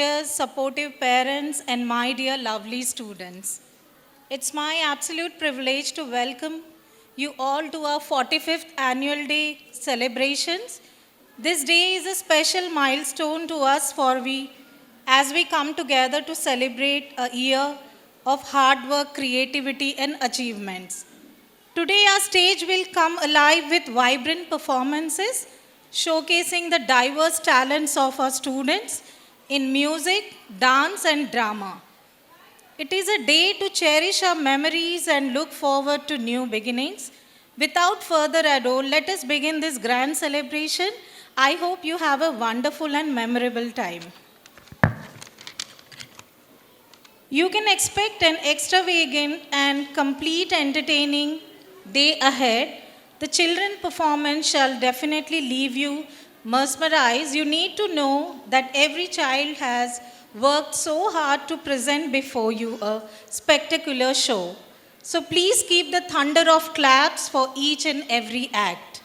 teachers, supportive parents, and my dear lovely students. It's my absolute privilege to welcome you all to our 45th annual day celebrations. This day is a special milestone to us as we come together to celebrate a year of hard work, creativity, and achievements. Today, our stage will come alive with vibrant performances showcasing the diverse talents of our students in music, dance, and drama. It is a day to cherish our memories and look forward to new beginnings. Without further ado, let us begin this grand celebration. I hope you have a wonderful and memorable time. You can expect an extravagant and complete entertaining day ahead. The children performance shall definitely leave you mesmerized. You need to know that every child has worked so hard to present before you a spectacular show. So please keep the thunder of claps for each and every act.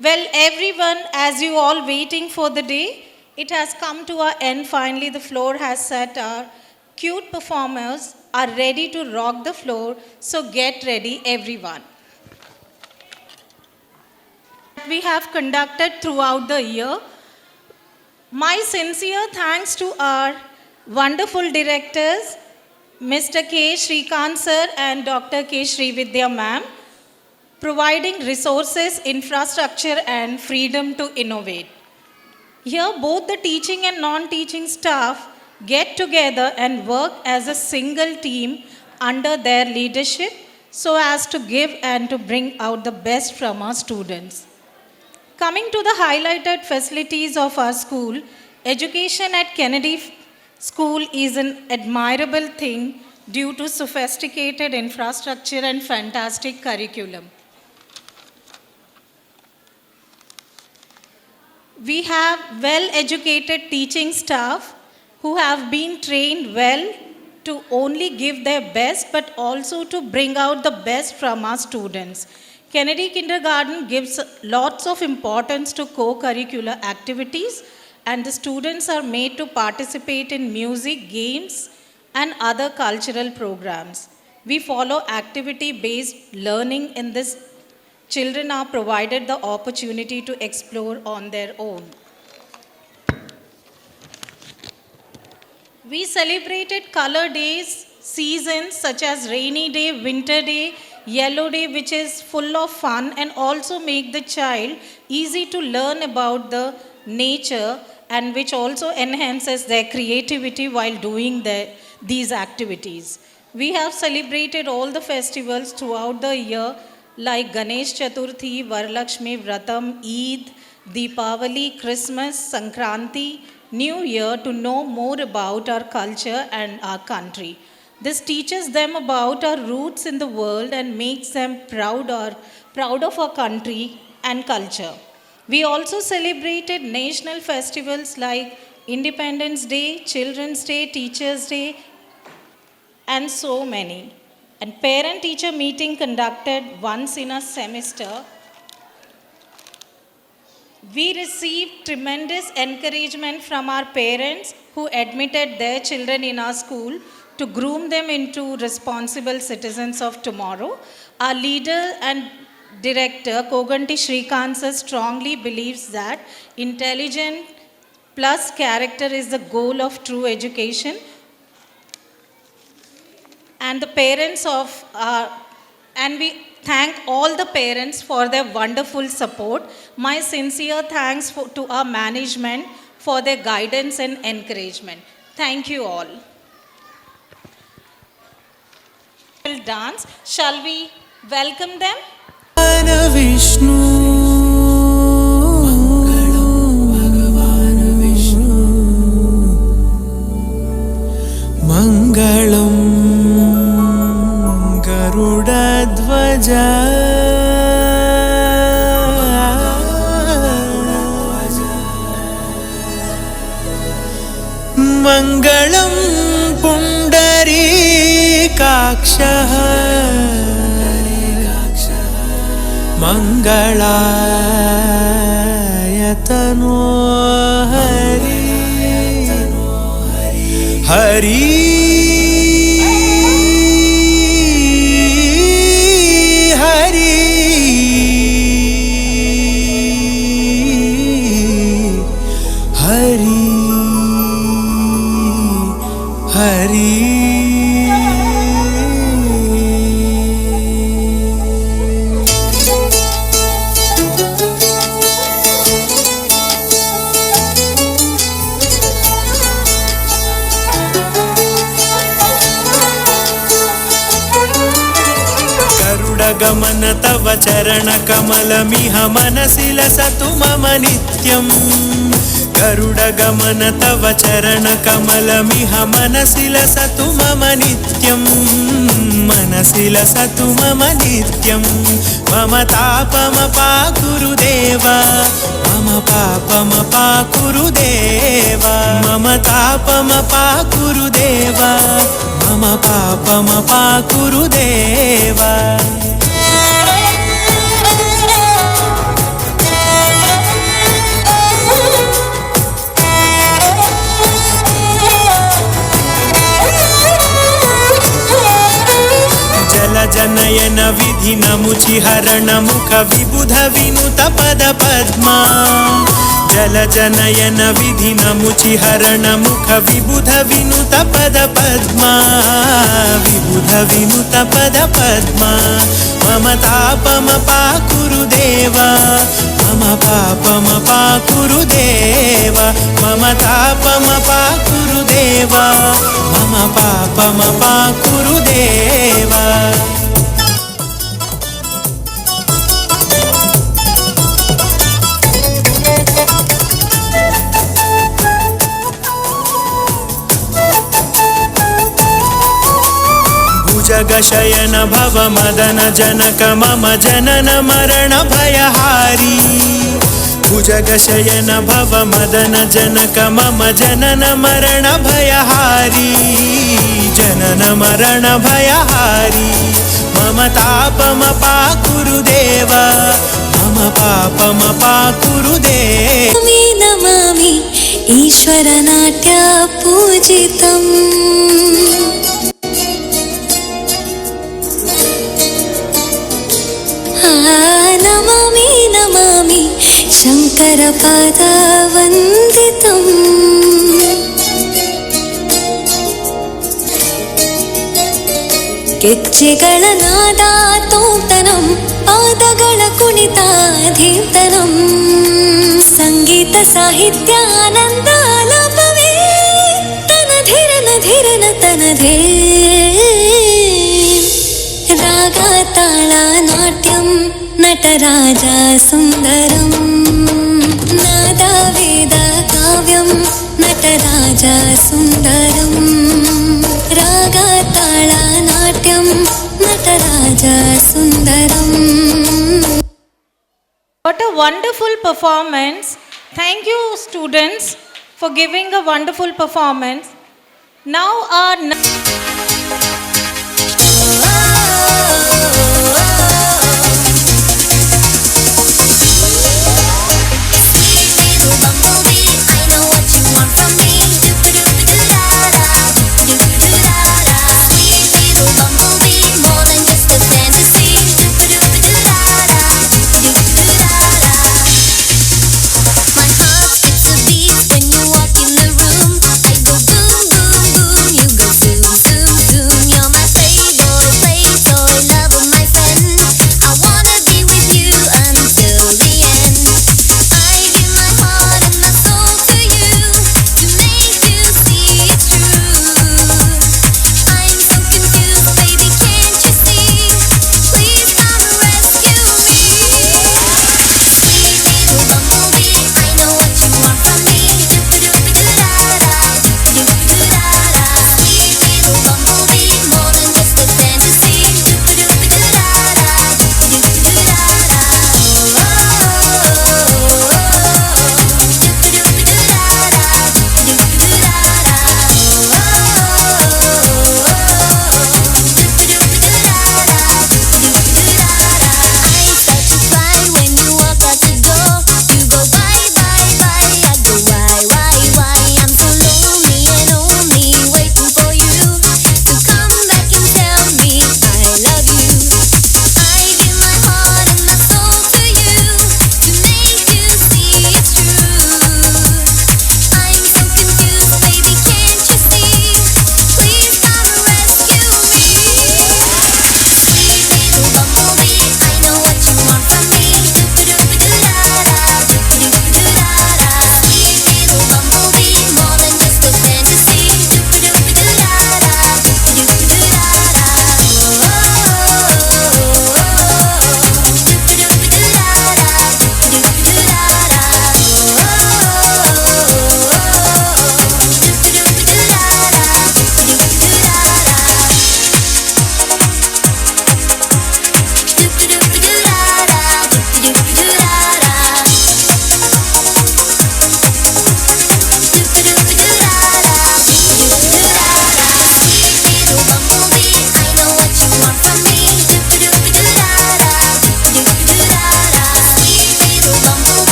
Well, everyone, as you all waiting for the day, it has come to our end finally. The floor has set. Our cute performers are ready to rock the floor. So get ready, everyone. We have conducted throughout the year. My sincere thanks to our wonderful directors, Mr. K. Shrikant sir and Dr. K. Srividya ma'am, providing resources, infrastructure and freedom to innovate. Here both the teaching and non-teaching staff get together and work as a single team under their leadership so as to give and to bring out the best from our students. Coming to the highlighted facilities of our school, education at Kennedy School is an admirable thing due to sophisticated infrastructure and fantastic curriculum. We have well-educated teaching staff who have been trained well to only give their best but also to bring out the best from our students. Kennedy Kindergarten gives lots of importance to co-curricular activities and the students are made to participate in music, games and other cultural programs. We follow activity-based learning in this. Children are provided the opportunity to explore on their own. We celebrated color days, seasons such as rainy day, winter day, yellow day, which is full of fun and also make the child easy to learn about the nature and which also enhances their creativity while doing these activities. We have celebrated all the festivals throughout the year like Ganesh Chaturthi, Varalakshmi Vratam, Eid, Deepavali, Christmas, Sankranti, New Year to know more about our culture and our country. This teaches them about our roots in the world and makes them proud of our country and culture. We also celebrated national festivals like Independence Day, Children's Day, Teachers' Day, and so many. And parent-teacher meeting conducted once in a semester. We received tremendous encouragement from our parents who admitted their children in our school to groom them into responsible citizens of tomorrow. Our leader and director, Koganti Shrikant sir, strongly believes that intelligence plus character is the goal of true education. And we thank all the parents for their wonderful support. My sincere thanks to our management for their guidance and encouragement. Thank you all. Dance. Shall we welcome them? Mangalam Garudadvaja Mangalam Pundarikakshaha Mangalayatano Hari Hari Hari Hari Hari गमन तव चरण कमलमिह मनसि लसतु मम नित्यम् गरुडगमन तव चरण कमलमिह मनसि लसतु मम नित्यम् मनसि लसतु मम नित्यम् मम तापमपाकुरु देवा मम पापमपाकुरु देवा मम तापमपाकुरु देवा मम पापमपाकुरु देवा जनयन विधि नमुचि हरण मुख विबुध विनुत पद पद्मा जल जनयन विधि नमुचि हरण मुख विबुध विनुत पद पद्मा विबुध विनुत पद पद्मा मम तापमपाकुरु देवा मम पापमपाकुरु देवा मम तापमपाकुरु देवा मम पापमपाकुरु देवा जगशयन भव मदन जनक मम जनन मरण भयहारी भुजगशयन भव मदन जनक मम जनन मरण भयहारी जनन मरण भयहारी मम तापमपाकुरु देवा मम पापमपाकुरु देवा नमामि ईश्वर नाट्य पूजितम् नमामि नमामि शंकर पादवन्दितम् ಗೆಜ್ಜೆಗಳ ನಾದ ತೋಂತನಂ ಪಾದಗಳ ಕುಣಿತ ಧೀಂತನಂ ಸಂಗೀತ ಸಾಹಿತ್ಯ ಆನಂದ ಆಲಾಪವೇ ತನಧಿರನ ಧಿರನ ತನಧೇ ರಾಗ ತಾಳ ನಾಟ್ಯಂ ನಟರಾಜ ಸುಂದರಂ ನಾದ ವೇದ ಕಾವ್ಯಂ ನಟರಾಜ ಸುಂದರಂ ರಾಗ ತಾಳ ನಾಟ್ಯಂ ನಟರಾಜ ಸುಂದರಂ. What a wonderful performance. Thank you, students, for giving a wonderful performance. Now our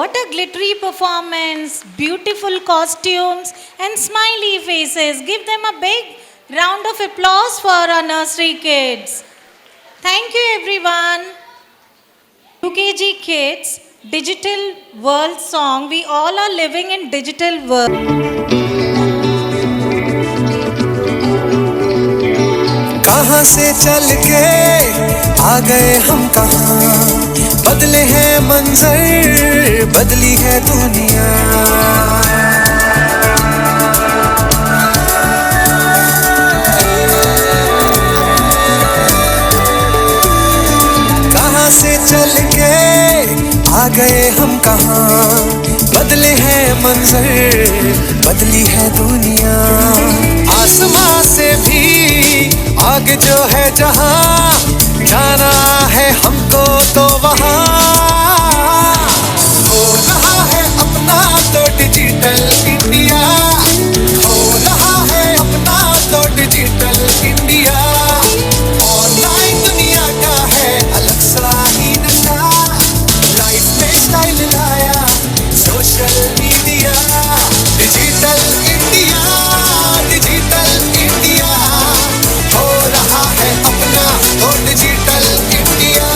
What a glittery performance, beautiful costumes, and smiley faces. Give them a big round of applause for our nursery kids. Thank you, everyone. UKG Kids, Digital World Song. We all are living in digital world. कहाँ से चल के आ गए हम कहाँ, बदले हैं मंजर, बदली है दुनिया। कहाँ से चल के आ गए हम कहाँ, बदले हैं मंजर, बदली है दुनिया। आसमां से भी आगे जो है जहां, जाना है हमको तो वहां। हो रहा है अपना तो डिजिटल इंडिया, हो रहा है अपना तो डिजिटल इंडिया। ऑनलाइन दुनिया का है अलग सा ही नशा, लाइफ में स्टाइल लाया social media. Digital India, digital India, हो रहा है अपना तो digital India.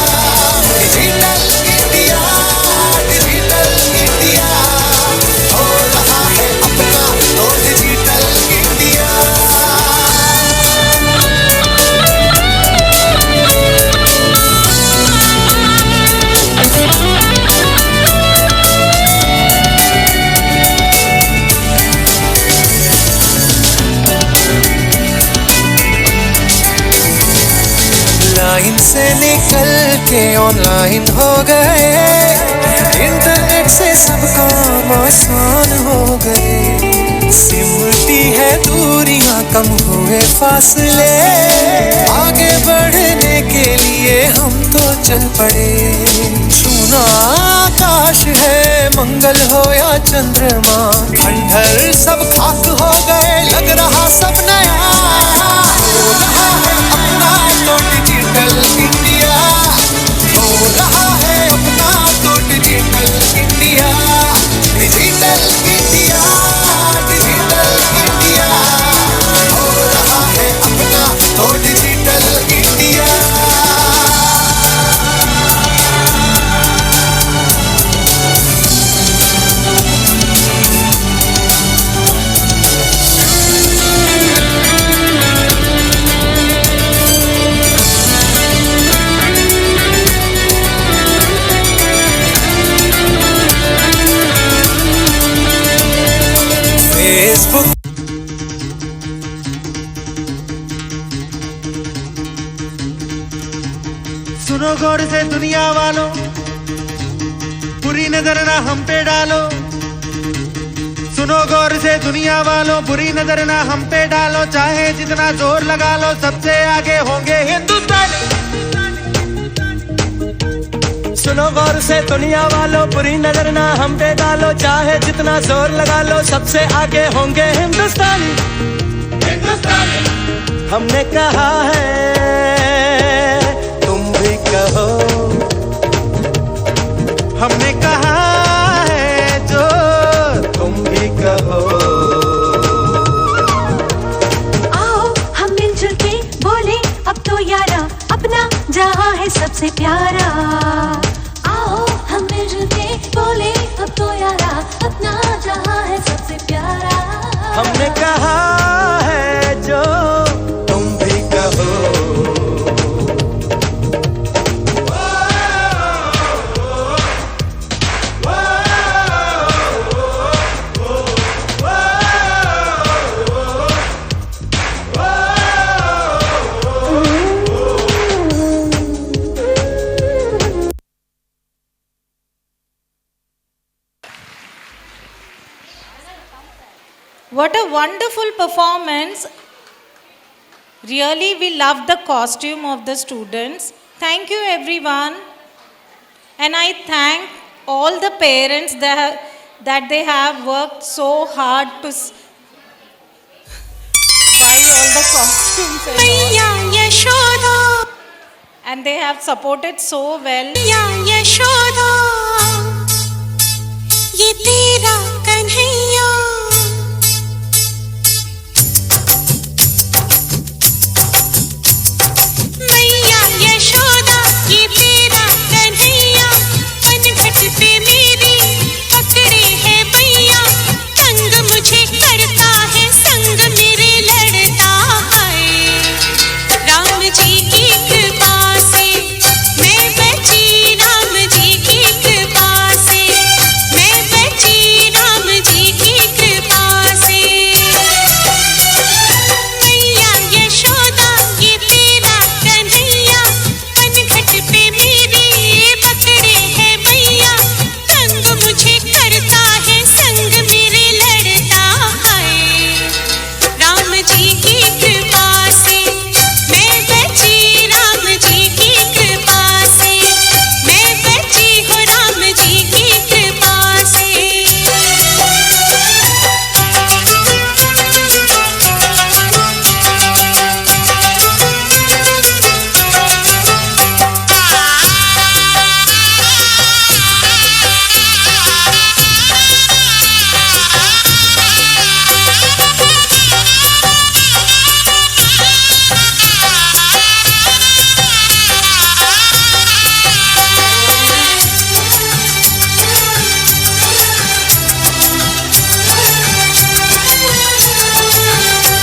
Digital India, digital India, हो रहा है अपना तो डिजिटल इंडिया। लाइन से निकल के ऑनलाइन हो गए, इंटरनेट से सब काम आसान हो गए। सिमटी है दूरियां, कम हुए फासले, आगे बढ़ने के लिए हम तो चल पड़े। छूना आकाश है, मंगल हो या चंद्रमा, खंडहर सब खाक हो गए, लग रहा सब नया। हो रहा है अपना तो डिजिटल इंडिया, हो रहा है अपना तो digital India. Digital India, digital India, हो रहा है अपना तो डिजिटल इंडिया। फेसबुक सुनो गौर से दुनिया वालों, बुरी नजर ना हम पे डालो। सुनो गौर से दुनिया वालों, बुरी नजर ना हम पे डालो। चाहे जितना जोर लगा लो, सबसे आगे होंगे हिंदुस्तानी। सुनो गौर से दुनिया वालों, बुरी नजर ना हम पे डालो। चाहे जितना जोर लगा लो, सबसे आगे होंगे हिंदुस्तानी। हमने कहा है तुम भी कहो, हमने कहा है जो तुम भी कहो। आओ हम मिलजुल के बोले अब तो यारा, अपना जहां है सबसे प्यारा। आओ हम मिलजुल के बोले अब तो यारा, अपना जहां है सबसे प्यारा। हमने कहा है जो तुम भी कहो। What a wonderful performance. Really, we love the costume of the students. Thank you, everyone. And I thank all the parents that they have worked so hard to buy all the costumes and all. Yashoda And they have supported so well. Yashoda ये तेरा कन्हैया मैया यशोदा ये तेरा कन्हैया पनघट पे मेरी पकड़े है भैया तंग मुझे करता है संग मेरे लड़ता है राम जी की कृपा से मैं बची राम जी की कृपा से मैं बची राम जी की कृपा से मैया यशोदा ये तेरा कन्हैया पनघट पे मेरी पकड़े है भैया तंग मुझे करता है संग मेरे लड़ता है राम जी की कृपा से मैं बची राम जी की कृपा से मैं बची हूँ राम जी की कृपा से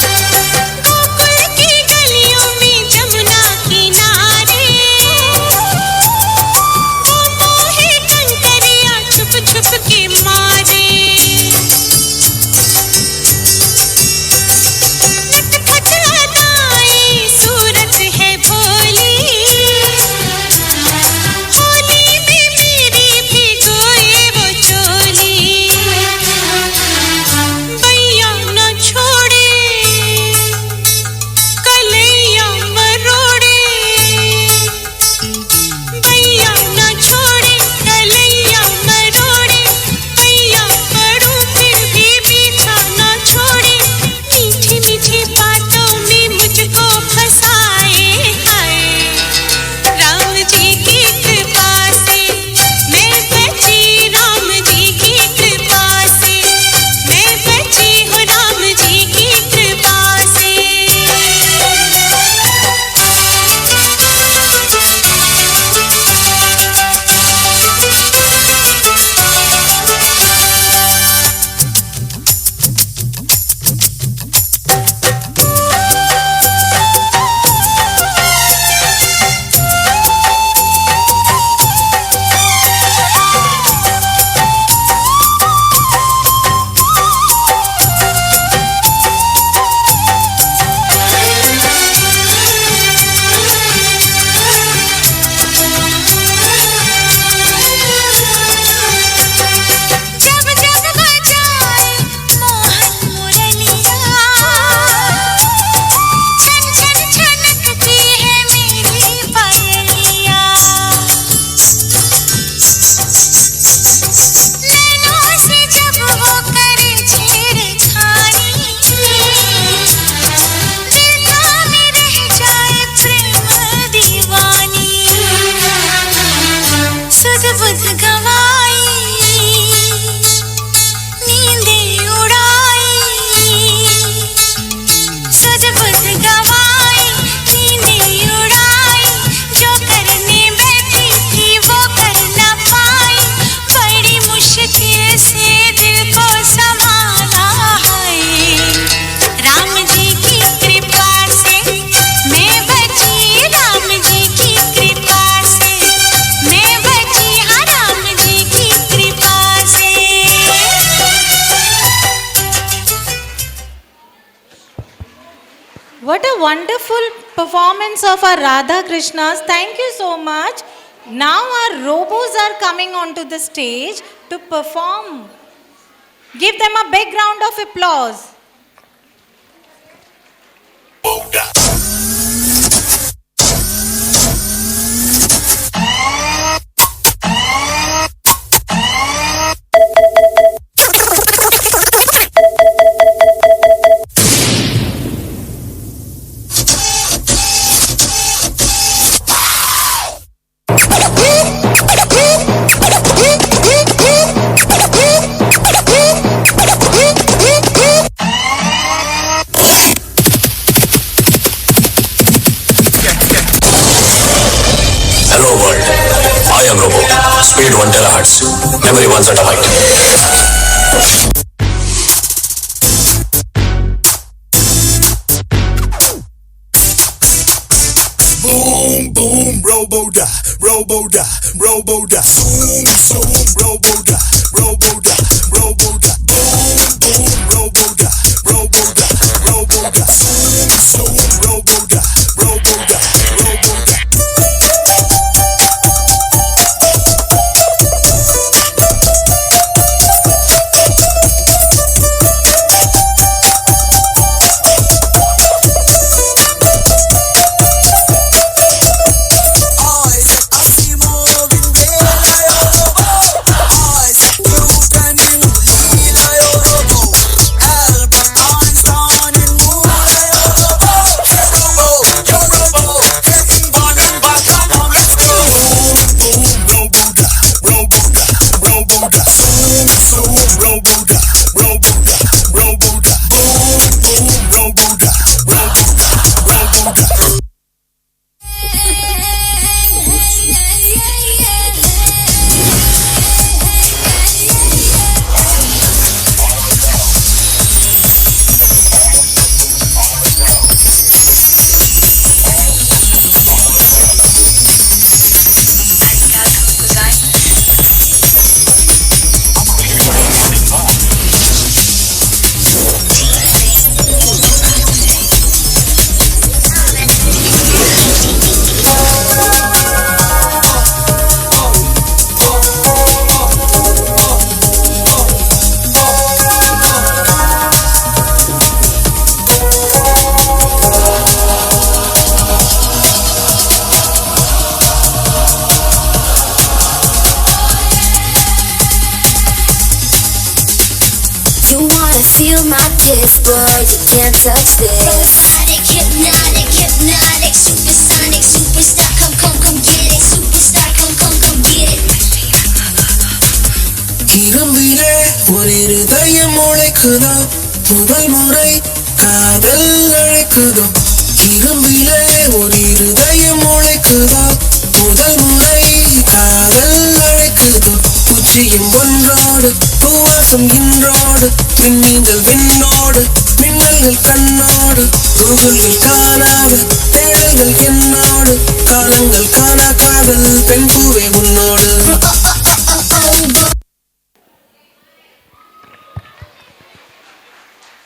गोकुल की गलियों में जमुना किनारे वो मोहे कंकरिया छुप छुप के मारे नटखट अदाएं सूरत है भोली होली में मेरी भिगोए वो चोली भैया न छोड़े कलैया मरोड़े भैया न छोड़े कलैया मरोड़े भैया पढ़ूं फिर भी पीछा न छोड़े मीठी मीठी बातों में मुझको फंसाए हाय राम जी की कृपा से मैं बची राम जी की कृपा से मैं बची हूँ राम जी की कृपा से जब जब बजाए मोहन मुरलिया छन छन छनकती है मेरी पायलिया नैनों से जब वो करे छेड़छाड़ी दिल थामे रह जाए प्रेम दीवानी सुध बुध गवाई नींदें उड़ाई सुध बुध गवाई नींदें उड़ाई जो करने बैठी थी वो कर न पाई बड़ी मुश्किल से दिल को संभाला है राम जी की कृपा से मैं बची राम जी की कृपा से मैं बची हाँ राम जी की कृपा से What a wonderful performance of our Radha Krishnas. Thank you so much. Now our robos are coming onto the stage to perform. Give them a big round of applause. Speed 1 terahertz. Memory 1 zettabyte. Boom, boom, robo-da, robo-da, robo-da. Zoom, zoom, robo-da, robo-da, robo-da. Boom, boom, robo-da, robo-da, robo-da. Zoom, zoom, robo-da, robo-da, robo-da. Feel my kiss, boy, you can't touch this. Hypnotic, hypnotic, hypnotic, supersonic, superstar, come get it. Superstar, come get it. இரவிலே ஒரு இதயம் உழைக்குதோ முதல் முறை காதல் அழைக்குதோ இரவிலே ஒரு இதயம் உழைக்குதோ முதல் முறை காதல் அழைக்குதோ உச்சியும் ஒன்றோடு பூவாசம் இன்றோடு மின்னீந்தல் விண்ணோடு மின்னல்கள் கண்ணோடு கூகுள்கள் காணாத தேடல்கள் என்னோடு காலங்கள் காணா காதல் பெண் பூவே உன்னோடு.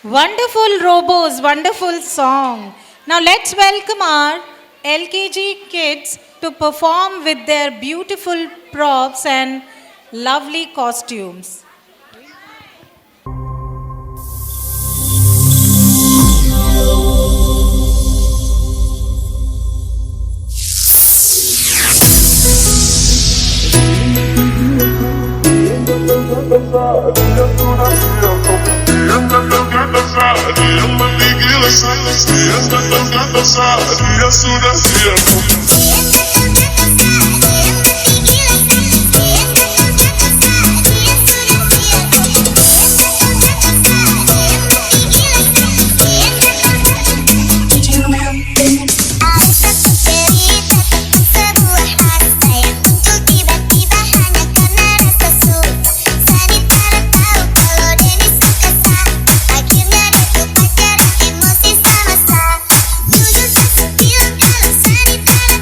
Wonderful robos, wonderful song. Now let's welcome our LKG kids to perform with their beautiful props and lovely costumes. Akhirnya aku pacaran emosi sama-sama. Jujur tak sepil kalau sani para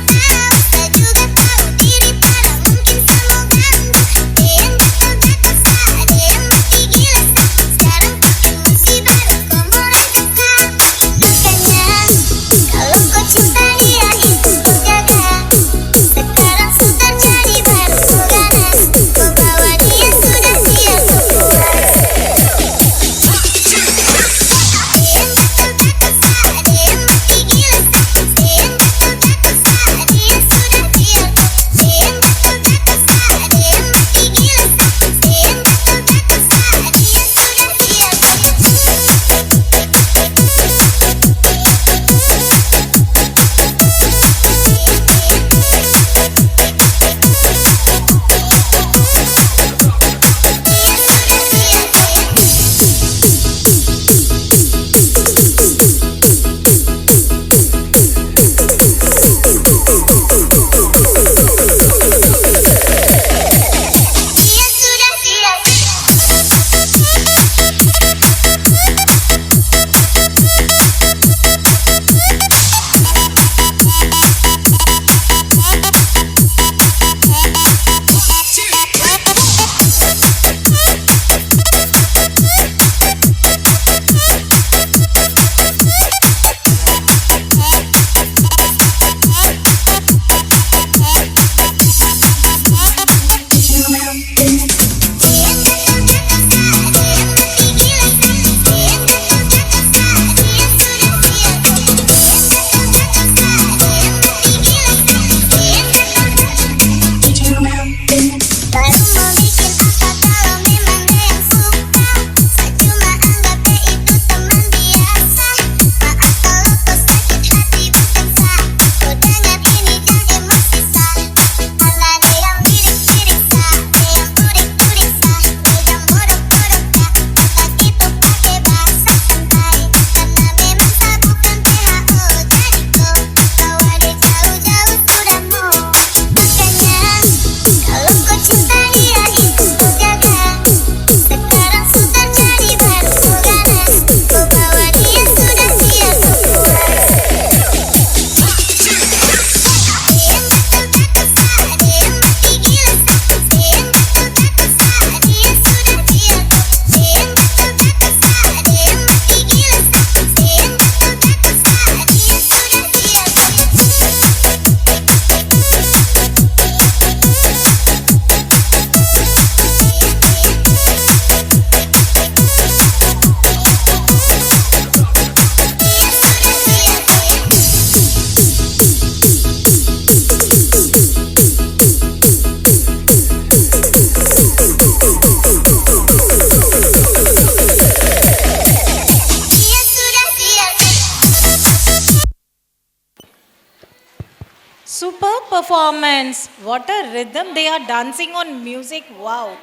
performance. What a rhythm. They are dancing on music. Wow.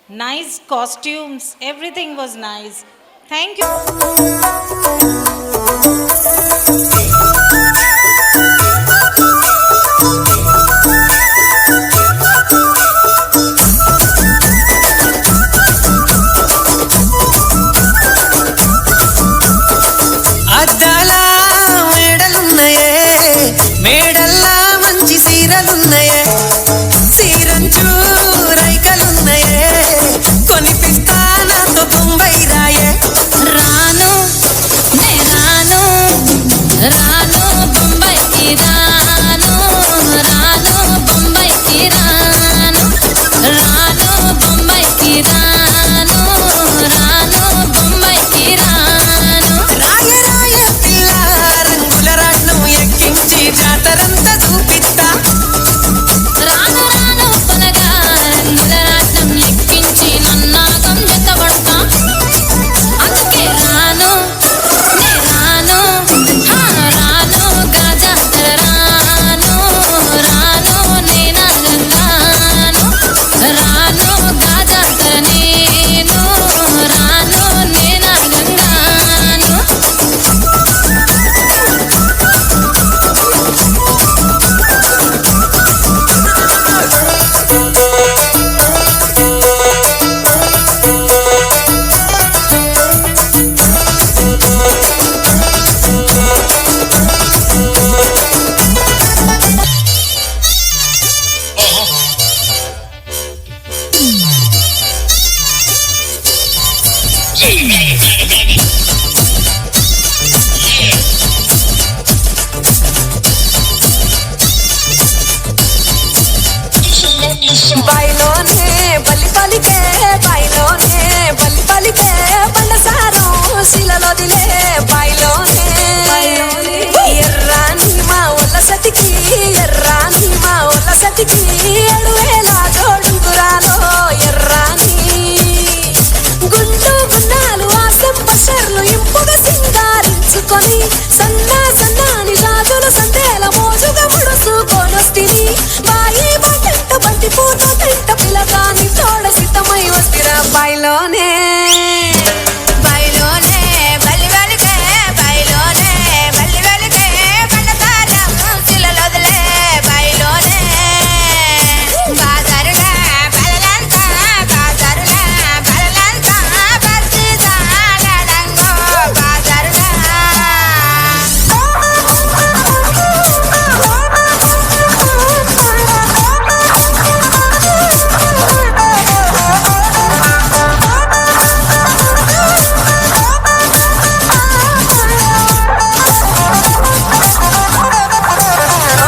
Nice costumes. Everything was nice. Thank you. అద్దాల మేడలున్నాయే, మేడల్లా మంచి సీరలున్నాయే, సీరంచు రైకలున్నాయే, కొనిపిస్తా నాతో బొంబాయి రాయే. రాను నే రాను రాను బొంబాయికి రాను రాను బొంబాయికి రాను రాను బొంబాయికి రాను రాను బొంబాయికి రాను రాయ రాయ పిల్ల రంగుల రాట్నం ఎక్కించి జాతరంతా చూపిస్తా. రాను రాను పొలగా రంగుల రాట్నం ఎక్కించి నన్నాగం జతపడతా అందుకే రాను నే రాను రాను గాజాతర రాను రాను నేనా గంగాను రాను గాజాతర నేను రాను నేనా గంగాను బాయిలోనే బల్లి పలికే బాయిలోనే బల్లి పలికే బండసారం శిలలోదిలే బాయిలోనే ఎర్రాని మా ఒళ్ళ సతికి ఎర్రాని మా ఒళ్ళ సతికి 7,000 జోడుకురాలో ఎర్రాని గుండు గున్నాలు ఆసం పసర్లు ఇంపుగా సింగారించుకొని సన్నా సన్నాని రాజుల సందేల మోజుగా ముడుసుకొనొస్తిని బాయి బాటంట బంతి పూత తింట పిలగాని తోడ సిద్ధమై వస్తిరా బాయిలోనే బాయిలోనే బల్లి వెలిగే బాయిలోనే బల్లి వెలిగే బండసారం శిలలోదిలే బాయిలోనే బాజారులా బలలంతా బాజారులా బలలంతా బస్తిదాలడంగో బాజారులా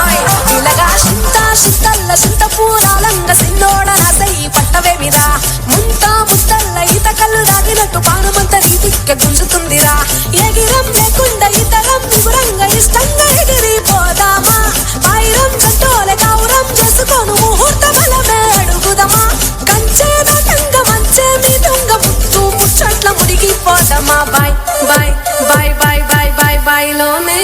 ఓయ్ ఇలాగా సింత సింత పూరాలంగ సిన్నోడ రాసై పట్టవేమిరా ముంత ముద్దల్ల ఈత కళ్ళు దాగినట్టు పానమంత రీతిక్క గుంజుతుందిరా ఎగిరం లేకుండా ఇతరం ముగురంగా ఇష్టంగా ఎగిరిపోదామా పైరం జంటోలే కౌరం చేసుకోను ముహూర్త బలమే అడుగుదమా కంచే దాటంగ మంచే మీదుంగ ముత్తు ముచ్చట్ల మునిగిపోదామా బాయ్ బాయ్ బాయ్ బాయ్ బాయ్ బాయ్ బాయ్లోనే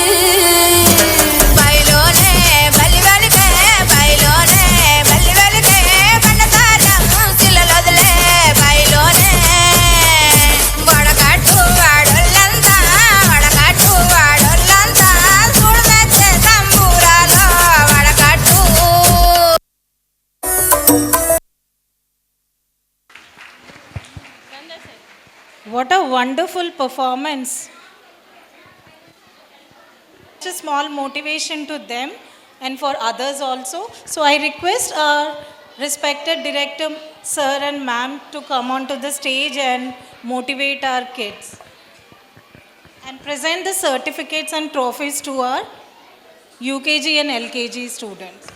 బాయ్లోనే బల్లి వెలిగే బాయ్లోనే బల్లి వెలిగే బండసారం శిలలోదిలే బాయ్లోనే వడగట్టు వాడోళ్ళంతా చూడమెచ్చే సంబూరాలో వడగట్టు What a wonderful performance. Just a small motivation to them and for others also. So I request our respected director, sir and ma'am, to come onto the stage and motivate our kids and present the certificates and trophies to our UKG and LKG students.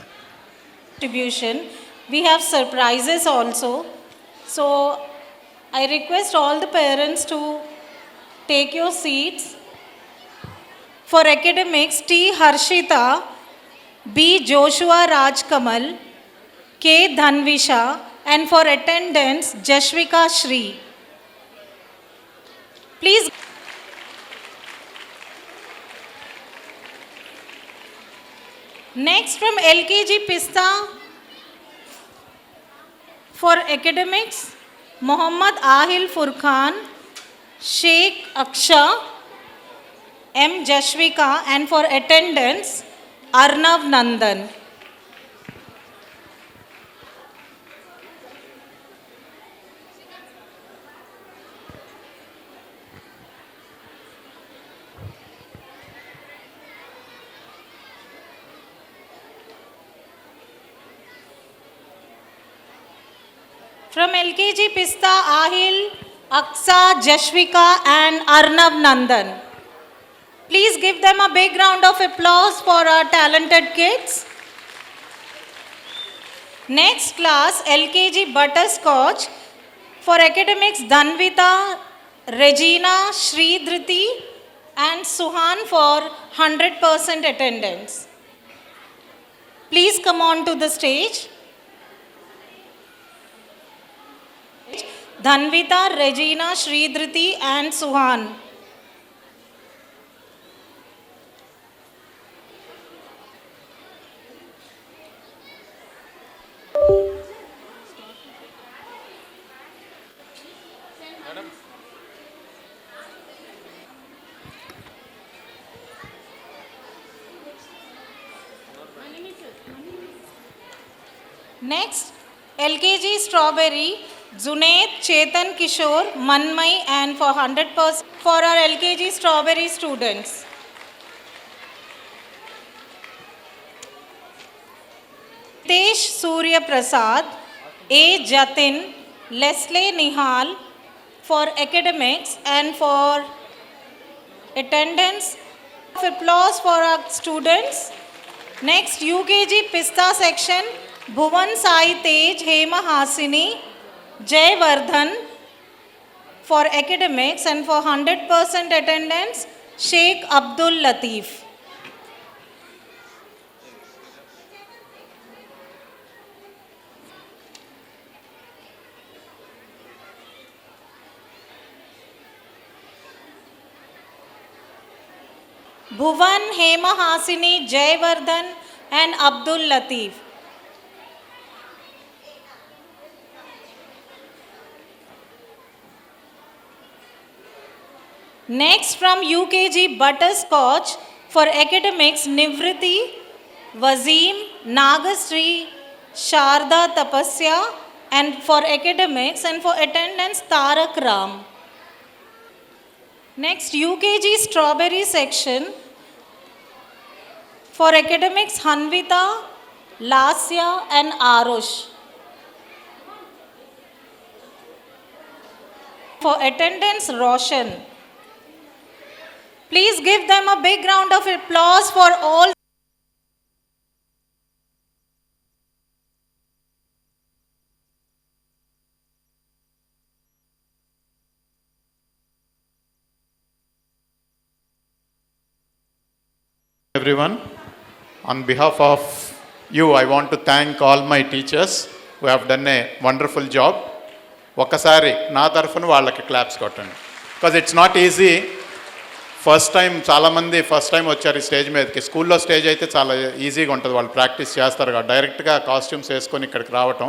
Distribution. We have surprises also. So I request all the parents to take your seats. For academics, T. Harshita, B. Joshua Rajkamal, K. Dhanvisha, and for attendance, Jashvika Shri. Please. Next from LKG Pista for academics, Mohammad Ahil Furqan, Sheikh Aksha, M. Jashvika, and for attendance, Arnav Nandan. From LKG Pista, Ahil, Aksa, Jashvika, and Arnav Nandan. Please give them a big round of applause for our talented kids. Next class, LKG Butterscotch for academics, Dhanvita, Regina, Sridhriti, and Suhan for 100% attendance. Please come on to the stage. Dhanvita, Regina, Sridhriti, and Suhan. Next, LKG Strawberry, Zunaid, Chetan Kishore, Manmay, and for 100% for our LKG Strawberry students. Tesh Surya Prasad, A. Jatin, Leslie Nihal for academics and for attendance. Applause for our students. Next, UKG Pista section, Bhuvan Sai Tej, Hema Hasini, Jay Vardhan for academics and for 100% attendance, Sheikh Abdul Latif. Bhuvan, Hema Hasini, Jay Vardhan, and Abdul Latif. Next from UKG Butterscotch for academics, Nivriti, Wazim, Nagasri, Sharda Tapasya, and for academics and for attendance, Tarak Ram. Next, UKG Strawberry section for academics, Hanvita, Lasya, and Arush. For attendance, Roshan. Please give them a big round of applause for all. Everyone, on behalf of you, I want to thank all my teachers who have done a wonderful job. Okasari na tarafunu vallaki claps kottandi, because it's not easy. First time చాలామంది first time వచ్చారు ఈ stage మీదకి. స్కూల్లో stage అయితే చాలా ఈజీగా ఉంటుంది, వాళ్ళు ప్రాక్టీస్ చేస్తారు కదా, డైరెక్ట్గా కాస్ట్యూమ్స్ వేసుకొని ఇక్కడికి రావటం.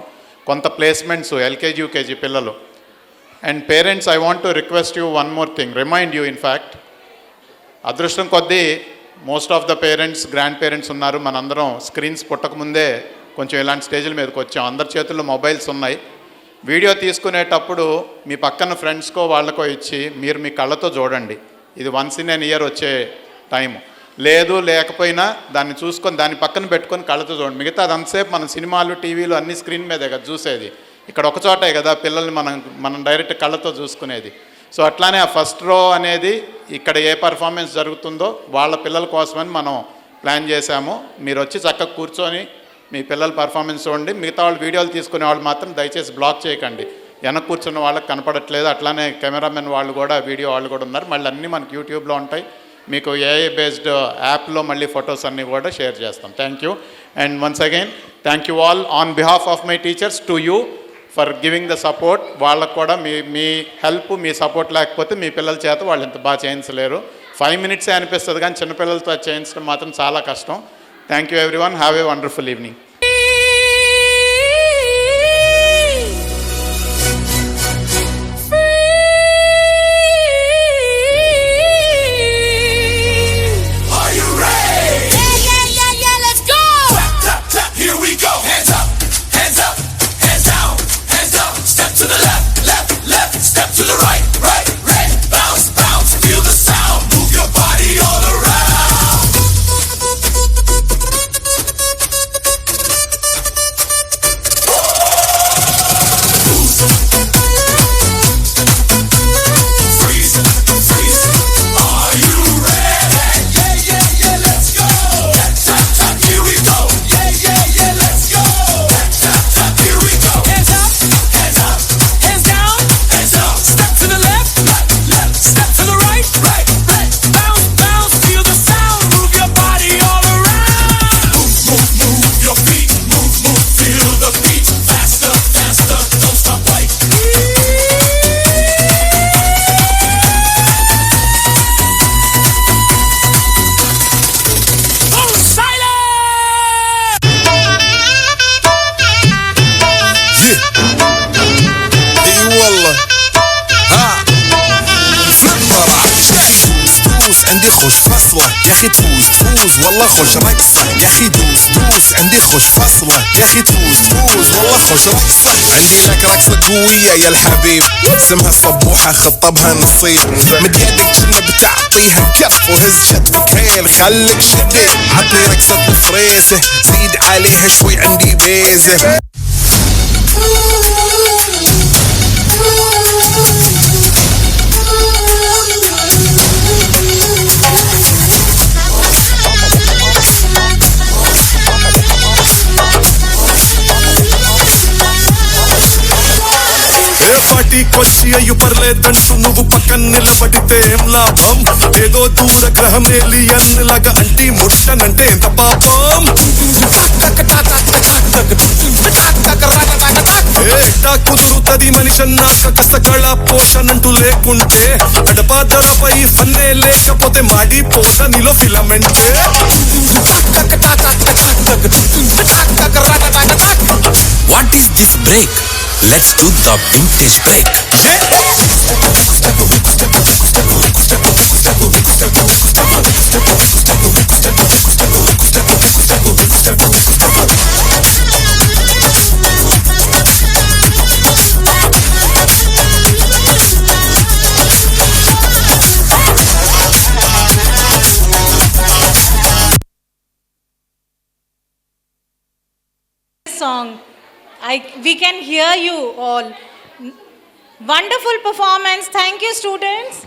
కొంత ప్లేస్మెంట్స్ ఎల్కేజీ యూకేజీ పిల్లలు. And parents, I want to request you one more thing, remind you. In fact అదృష్టం కొద్దీ most of the parents, grandparents ఉన్నారు. మనందరం స్క్రీన్స్ పుట్టకముందే కొంచెం ఇలాంటి స్టేజ్ల మీదకి వచ్చాం. అందరి చేతుల్లో మొబైల్స్ ఉన్నాయి. వీడియో తీసుకునేటప్పుడు మీ పక్కన ఫ్రెండ్స్కో వాళ్ళకో ఇచ్చి మీరు మీ కళ్ళతో చూడండి. ఇది వన్స్ ఇన్ ఎన్ ఇయర్ వచ్చే టైము. లేదు లేకపోయినా దాన్ని చూసుకొని దాన్ని పక్కన పెట్టుకొని కళ్ళతో చూడండి. మిగతా అదంతసేపు మన సినిమాలు, టీవీలు అన్ని స్క్రీన్ మీదే కదా చూసేది. ఇక్కడ ఒకచోటే కదా పిల్లల్ని మనం డైరెక్ట్ కళ్ళతో చూసుకునేది. సో అట్లానే ఆ ఫస్ట్ రో అనేది ఇక్కడ ఏ పర్ఫార్మెన్స్ జరుగుతుందో వాళ్ళ పిల్లల కోసమని మనం ప్లాన్ చేశాము. మీరు వచ్చి చక్కగా కూర్చొని మీ పిల్లల పర్ఫార్మెన్స్ చూడండి. మిగతా వాళ్ళు వీడియోలు తీసుకునే వాళ్ళు మాత్రం దయచేసి బ్లాక్ చేయకండి. వెనక కూర్చున్న వాళ్ళకి కనపడట్లేదు. అట్లానే కెమెరామెన్ వాళ్ళు కూడా, వీడియో వాళ్ళు కూడా ఉన్నారు. మళ్ళీ అన్నీ మనకి యూట్యూబ్లో ఉంటాయి. మీకు ఏఐ బేస్డ్ యాప్లో మళ్ళీ ఫొటోస్ అన్నీ కూడా షేర్ చేస్తాం. Thank you. And once again thank you all on behalf of my teachers to you for giving the support. వాళ్ళకు కూడా మీ హెల్ప్, మీ సపోర్ట్ లేకపోతే మీ పిల్లల చేత వాళ్ళు ఇంత బాగా చేయించలేరు. 5 minutes అనిపిస్తుంది కానీ చిన్నపిల్లలతో చేయించడం మాత్రం చాలా కష్టం. Thank you everyone. Have a wonderful evening. Are you ready? Yeah, let's go! Clap, clap, here we go. Hands up, hands up, hands down, hands up. Step to the left, left, left. Step to the right, right, right. Bounce, bounce, feel the sound. Move your body all around. Freeze, freeze. Are you ready? Yeah, let's go. Tap, tap, tap, here we go. Yeah, let's go. Tap, tap, tap, here we go. Hands up, Hands up, hands down, hands up. step to the left, Left, left, step to the right, right, right. bounce, bounce, feel the sound, move your body all around. Move your feet. Move, feel the beat. Faster, faster, don't stop, right. Oh, silence! اي والله ها فلمبرة يا اخي دوس عندي خوش فصلة يا اخي تفوز والله خوش رقصة يا اخي دوس عندي خوش فصلة يا اخي تفوز والله خوش رقصة عندي لك رقصة قوية يا الحبيب اسمها صبوحة خطبها نصيب مد يدك جنة بتعطيها كف وهز كتفك هيل خليك شديد عطني رقصة الفريسة زيد عليها شوي عندي بيزة పార్టీకొచ్చి అయ్యు పర్లేదంటూ నువ్వు పక్కన నిలబడితే ఏం లాభం ఏదో దూర గ్రహం alien లాగా అంటి ముట్టనంటే ఎంత పాపం ఏటా కుదురుతది మనిషన్నాక కసకళ పోషనంటూ లేకుంటే అడపాదడపై ఫన్నే లేకపోతే మాడిపోత నీలో ఫిలమెంటే What is this break? Let's do the vintage break. Song. We can hear you all. Wonderful performance. Thank you, students.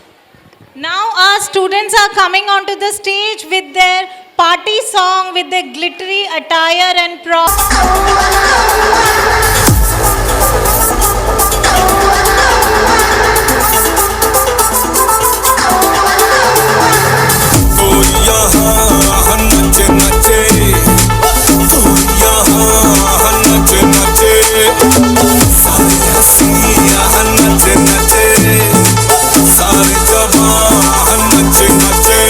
Now our students are coming onto the stage with their party song with their glittery attire and props. ओ यहाँ नचे नचे ओ यहाँ नचे नचे सारे हसीना नचे नचे सारे जवान नचे नचे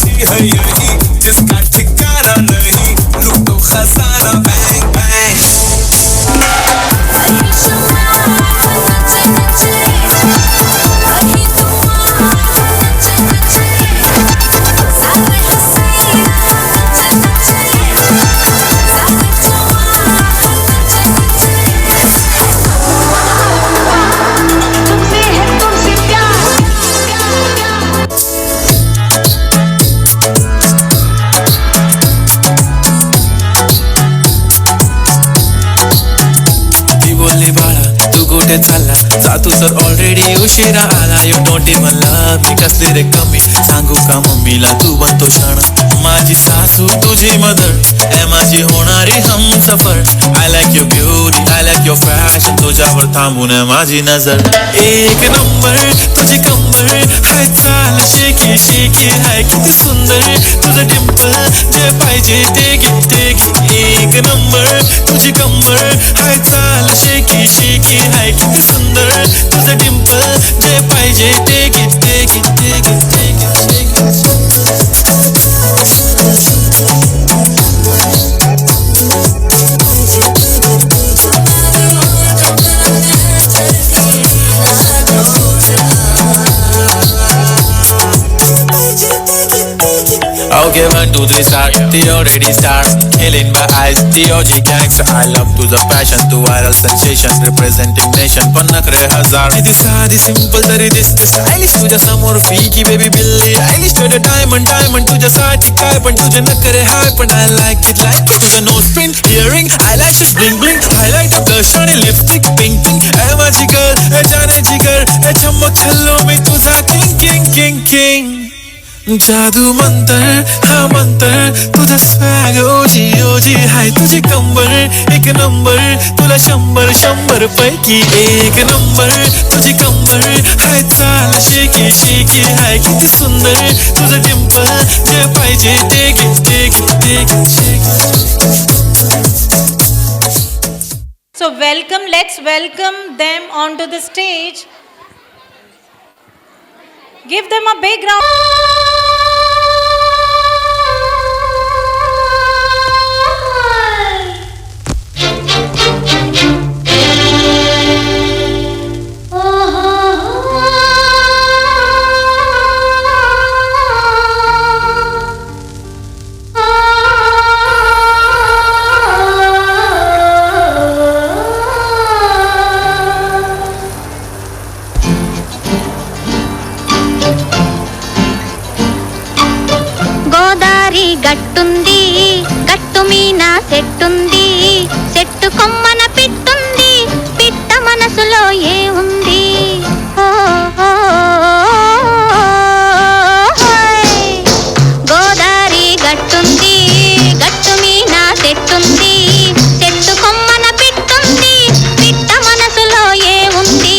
मस्ती है यही जिसका ठिकाना नहीं लूटो खजाना बैंग बैंग चला जातू तर ऑलरेडी उशिरा आला you don't even love me कसले रे कमी सांगू का मम्मीला तू बनतो क्षण माझी सासू तुझी मदर ए माझी होणारी Humsafar I like your beauty I like your fashion तुझ्यावर थांबून माझी नजर एक नंबर तुझी कंबर हाय चाल शेकी शेकी हाय किती सुंदर तुझं डिंपल जे पाहिजे ते घे एक नंबर तुझी कंबर हाय चाल शेकी शेकी हाय किती सुंदर तुझं डिंपल जे पाहिजे ते घे Okay, 1, 2, 3 start, the already start Killing my eyes, the OG gangster I love to the passion, to viral sensation Representing nation, पण नखरे हजार किती साधी simple तरी दिसते stylish तुझ्या समोर फीकी baby बिल्ली Stylish तुझं diamond तुझ्यासाठी काय पण तुझे नखरे हाय पण I like it तुझं nose pin, earring, eyelashes bling bling Highlight blush आणि lipstick pink pink ए माझी girl, ए जाने जिगर ए चमक छल्लो मी तुझा king जादू मंतर हा मंतर तुझा स्वॅग ओजी ओजी हाय तुझी कंबर एक नंबर तुला 100 पैकी एक नंबर तुझी कंबर हाय चाल शेकी शेकी हाय किती सुंदर तुझं डिंपल जे पाहिजे ते घे So let's welcome them onto the stage. Give them a big round. గట్టుంది గట్టు మీన చెట్టుంది చెట్టు కొమ్మన పిట్టుంది పిట్ట మనసులో ఏ ఉంది గోదారి గట్టుంది గట్టు మీన చెట్టుంది చెట్టు కొమ్మన పిట్టుంది పిట్ట మనసులో ఏ ఉంది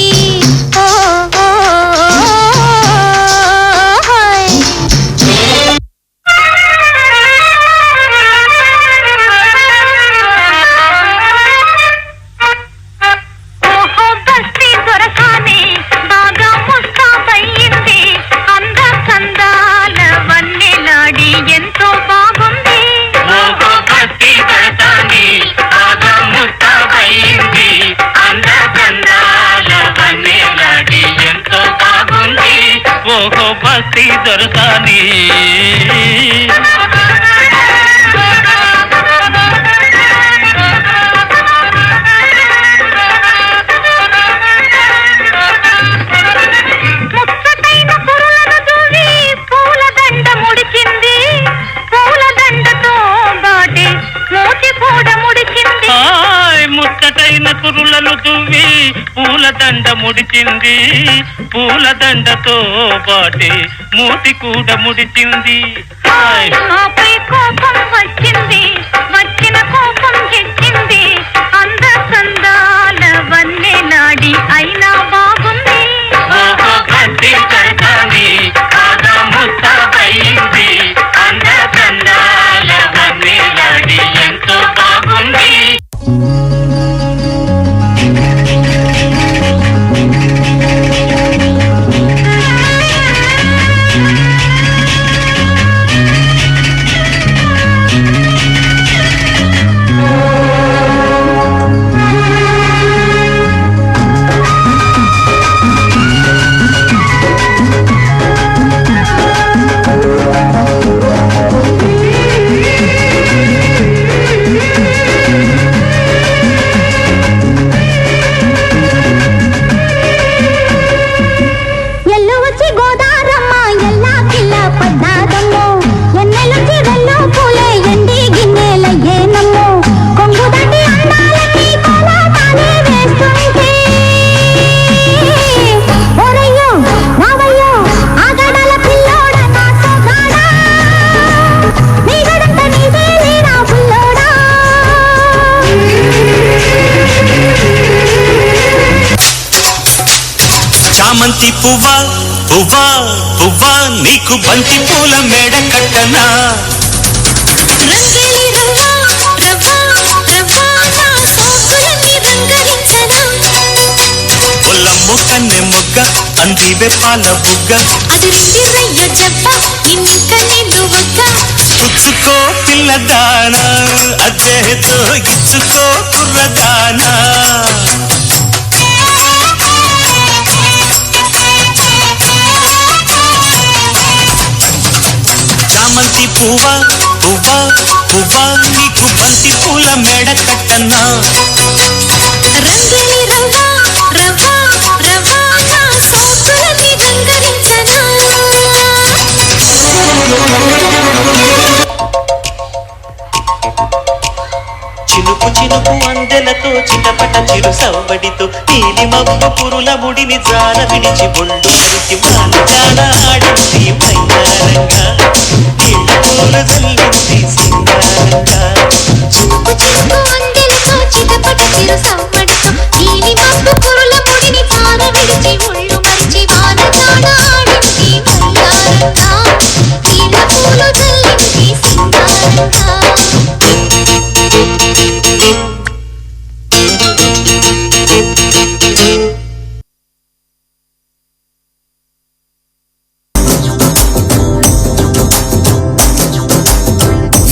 బస్తీ దొరసాని ముచ్చటైన పురులను దూవి పూలదండ ముడిచింది పూలదండతో బాటి మూతి కూడా ముడిచింది ముచ్చటైన కురులను దువ్వి పూలదండ ముడిచింది పూలదండతో బాటి మూతి కూడా ముడిచింది ఆపై కోపం వచ్చింది వచ్చిన కోపం తెచ్చింది అంద సందాల వన్నె నాడి అయినా బాగుంది గట్టి కడతాంది కాగా ముస్తాబయింది అంద సందాల వన్నె నాడి ఎంతో బాగుంది చామంతి పువ్వా పువ్వా పువ్వా నీకు బంతి పూల మేడ కట్టనా రంగేలి రవ్వా రవ్వా రవ్వా నా సోకులని రంగరించనా ఒల్లమ్ము కన్నె మొగ్గ అందివే పాల బుగ్గ అది రింగిరయ్య జబ్బ ఇంక నేను ఒక్క పుచ్చుకో పిల్లదానా అదేదో ఇచ్చుకో కుర్రదానా చామంతి పువ్వా పువ్వా పువ్వా నీకు బంతి పూల మేడ కట్టనా రంగేలి రవ్వా రవ్వా రవ్వా నా సోకులని రంగరించనా చినుకు చినుకు అందెలతో చిటపట చిరు సవ్వడితో నీలి మబ్బు పురుల ముడిని జార విడిచి ఒళ్ళు మరిచి వానగాడ ఆడింది మైదానంగా నీళ్ళ పూలు జల్లింది సింగారంగా చినుకు చినుకు అందెలతో చిటపట చిరు సవ్వడితో నీలి మబ్బు కురుల ముడిని జార విడిచి ఒళ్ళు మరిచి వానగాడ ఆడింది మైదానంగా నీళ్ళ పూలు జల్లింది సింగారంగా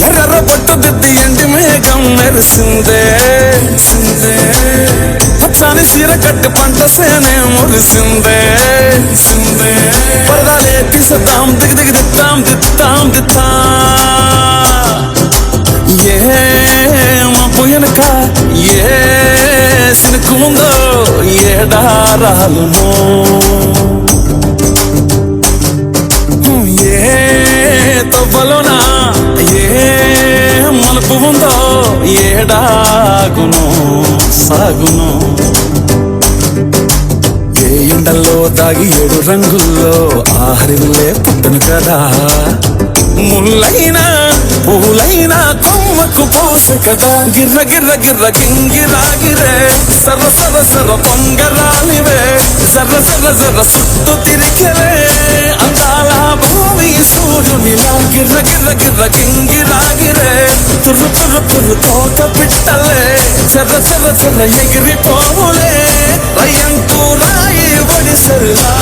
ఎర్ర పట్టు దిద్ది ఎండి మేఘం మెరిసిందే పచ్చాని చీర కట్టి పంట సేనే మురిసిందే పరదాలే తీసేద్దాం దిగి దిగి దిద్దాం దిద్దాం దిద్దా ఏ మబ్బు వెనక ఏ సినుకు ముందో ఏడారాలునో ఏ తవ్వలోనా ఏ మలుపు ఉందో ఏడాగును సాగును ఏ ఎండల్లో దాగి 7 రంగుల్లో ఆహరిల్లే పుట్టను కదా ముల్లైనా పూలైనా కొమ్మకు పోసె కదా గిర్ర గిర్ర గిర్ర గింగిరాగిరే సర్ర సర్ర సర్ర పొంగరాలివే సర్ర సర్ర సర్ర సుట్టు తిరిగిరే అందాల భూమి సూర్యునిలా గిర్ర గిర్ర గిర్ర గింగిరాగిరే తుర్రు తుర్రు తుర్రు తోట పిట్టలే సర్ర సర్ర సర్ర ఎగిరిపోవులే రయ్యంటూ రాయి ఒడిసెల్లా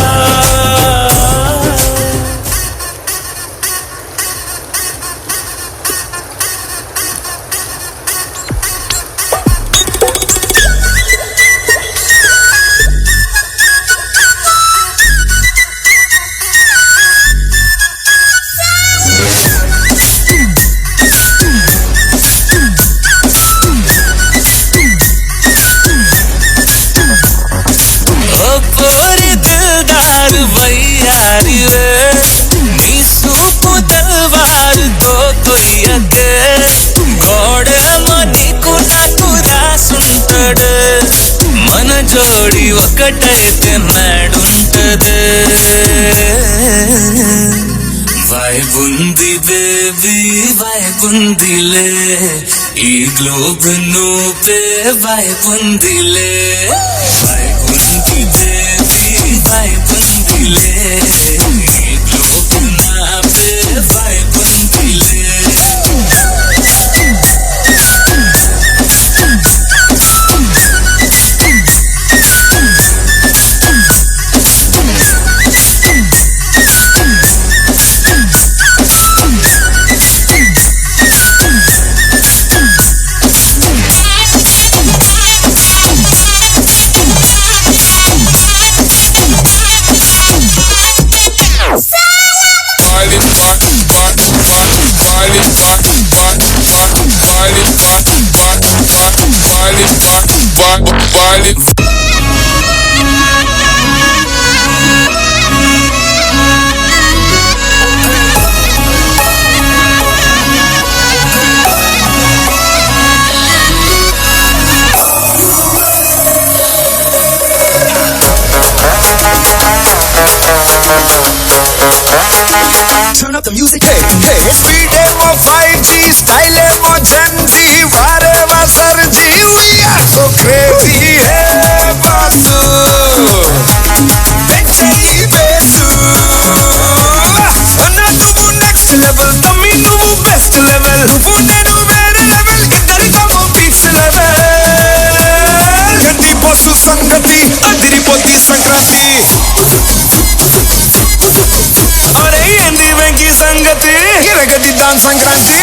జోడి ఒకటైతే నాడుంటదే వైబుంది బేబీ వైబుందిలే ఈ గ్లోబ్ నువ్వే వైబుందిలే వైబుంది బేబీ వైబుందిలే ఈ గ్లోబ్ నావే వైబుందిలే బెస్ట్ లెవెల్, నువ్వు నేను వేరే లెవెల్, ఇద్దరికము పీక్స్ లెవెల్. ఏంది బస్సు సంగతి, అదిరిపోద్ది సంక్రాంతి. అరే ఏంది వెంకీ సంగతి, ఇరగదిద్దాం సంక్రాంతి.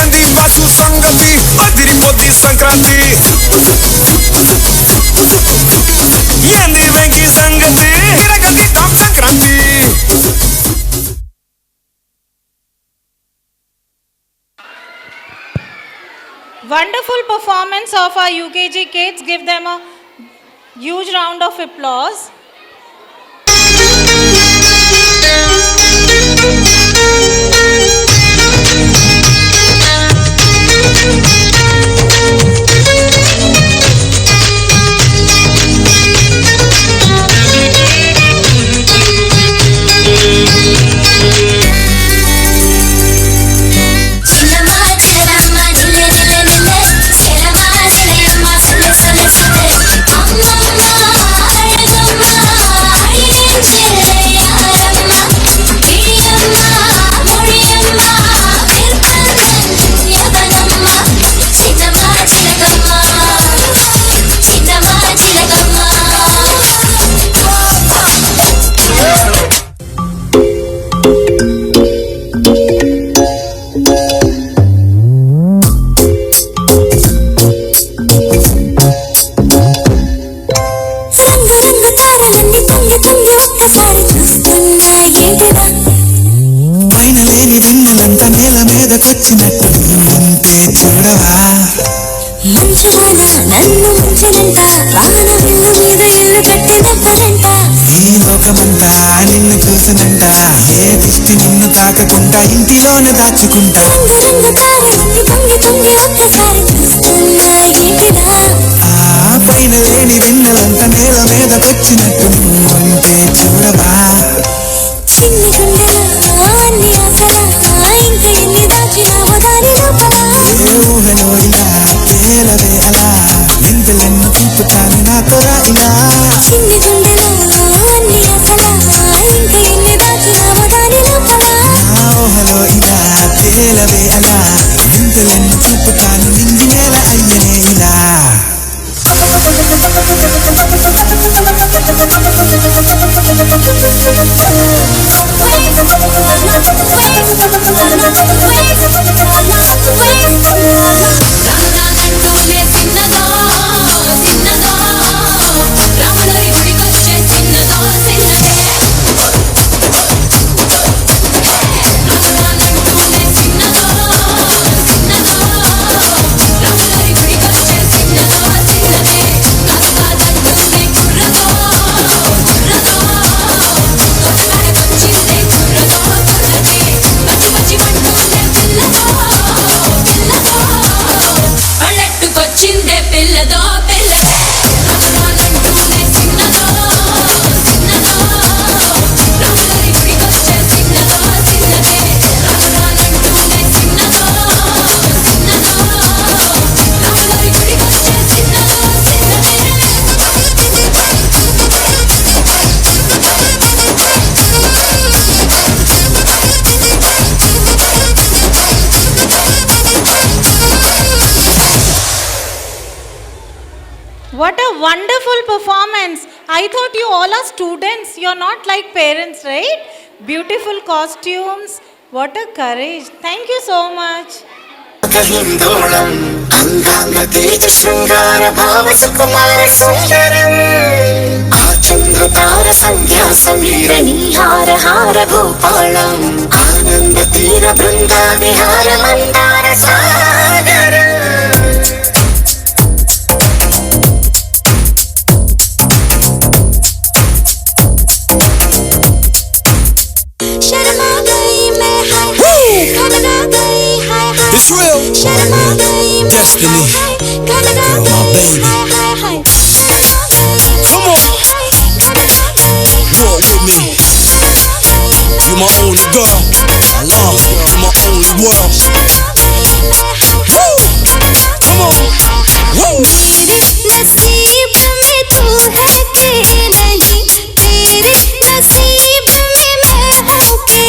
ఏంది బస్సు సంగతి, అదిరిపోద్ది సంక్రాంతి. ఏంది వెంకీ సంగతి, ఇరగదిద్దాం Sankranti. Wonderful performance of our UKG kids. Give them a huge round of applause. వెన్నెలంతా నేల మీదకొచ్చినట్టు ఉంటే చూడవా. మంచువాన నన్ను ముంచనంట, వాన విల్లు మీద ఇల్లు కట్టినవ్వనంట. ఈ లోకమంతా నిన్ను చూసినంట, ఏ దిష్టి నిన్ను తాకకుండా ఇంటిలోనే దాచుకుంటా. రంగు తారలన్నీ పొంగి పొంగి ఒక్కసారి చూస్తున్నా ఏంటిదా. ఆ పైన లేని వెన్నెలంతా నేల మీదకొచ్చినట్టు ఉంటే చూడవా. చిన్ని గుండెలో అన్ని ఆశలా, ఇంకా ఎన్ని దాచినావో దాని లోపల. ఏ ఊహలో ఇలా తేలవే అలా, వింతలెన్ను చూపుతాను నాతో రా ఇలా. చిన్ని గుండెలో అన్ని ఆశలా, ఇంకా ఎన్ని దాచినావో దాని లోపల. నా ఊహలో ఇలా తేలవే అలా, వింతలెన్ను చూపుతాను నింగి నేల అయ్యనే ఇలా. What a wonderful performance. I thought you all are students. You're not like parents, right? Beautiful costumes. What a courage. Thank you so much. Hindolam అంగాంగ Teja శృంగార భావ సుకుమార సుందరం ఆ చంద్రతార సంధ్యా సమీర నీహార హార భూపాళం ఆనంద తీర బృంద విహార మందార సాగరం. It's real. Destiny. Girl, my baby. Come on. Walk with me. You my only girl. I love you. You my only world. Woo. Come on. Woo. नसीब में तू है कि नहीं, तेरे नसीब में मैं हूँ कि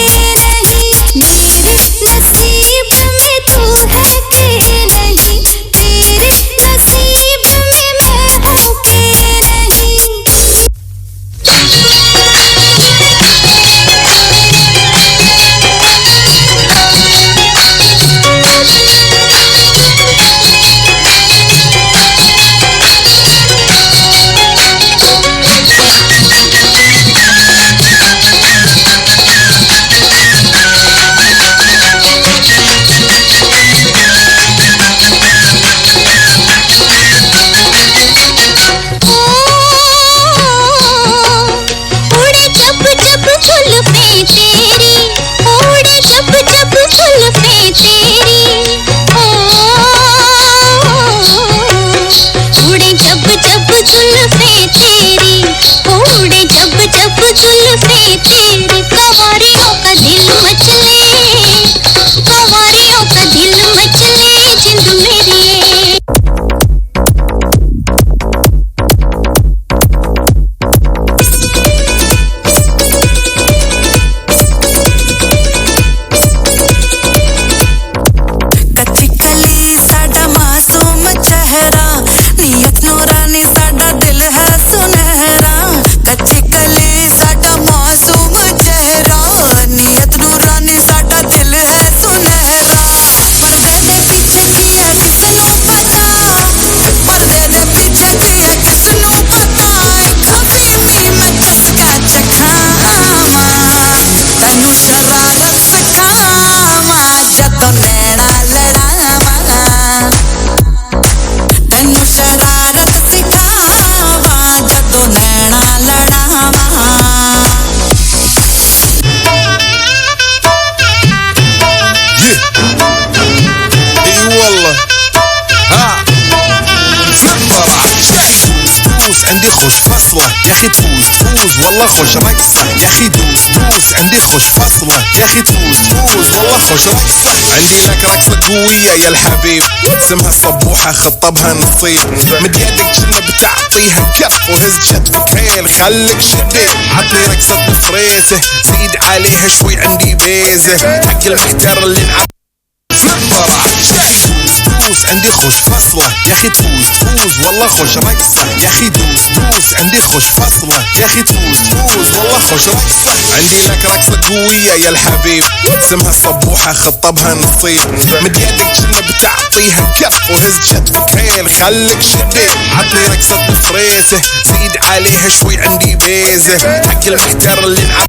اخي تفوز تفوز والله خوش رقصة يا اخي دوس دوس عندي خوش فصلة يا اخي تفوز تفوز والله خوش رقصة عندي لك رقصة قوية يا الحبيب اسمها صبوحة خطبها نصيب مد يدك كنا بتعطيها كف وهز كتفك حيل خليك شديد عطني رقصة الفريزة زيد عليها شوي عندي بيزة حق المحتر اللي نعب فلمبرة دوس عندي خوش فصلة يا اخي تفوز تفوز والله خوش رقصة يا اخي دوس دوس عندي خوش فصلة يا اخي تفوز تفوز والله خوش رقصة عندي لك رقصة قوية يا الحبيب اسمها صبوحة خطبها نصيب مد يدك كنا بتعطيها كف وهز كتفك حيل خليك شديد عطني رقصة الفريزة زيد عليها شوي عندي بيزة حق المحتر اللي نعب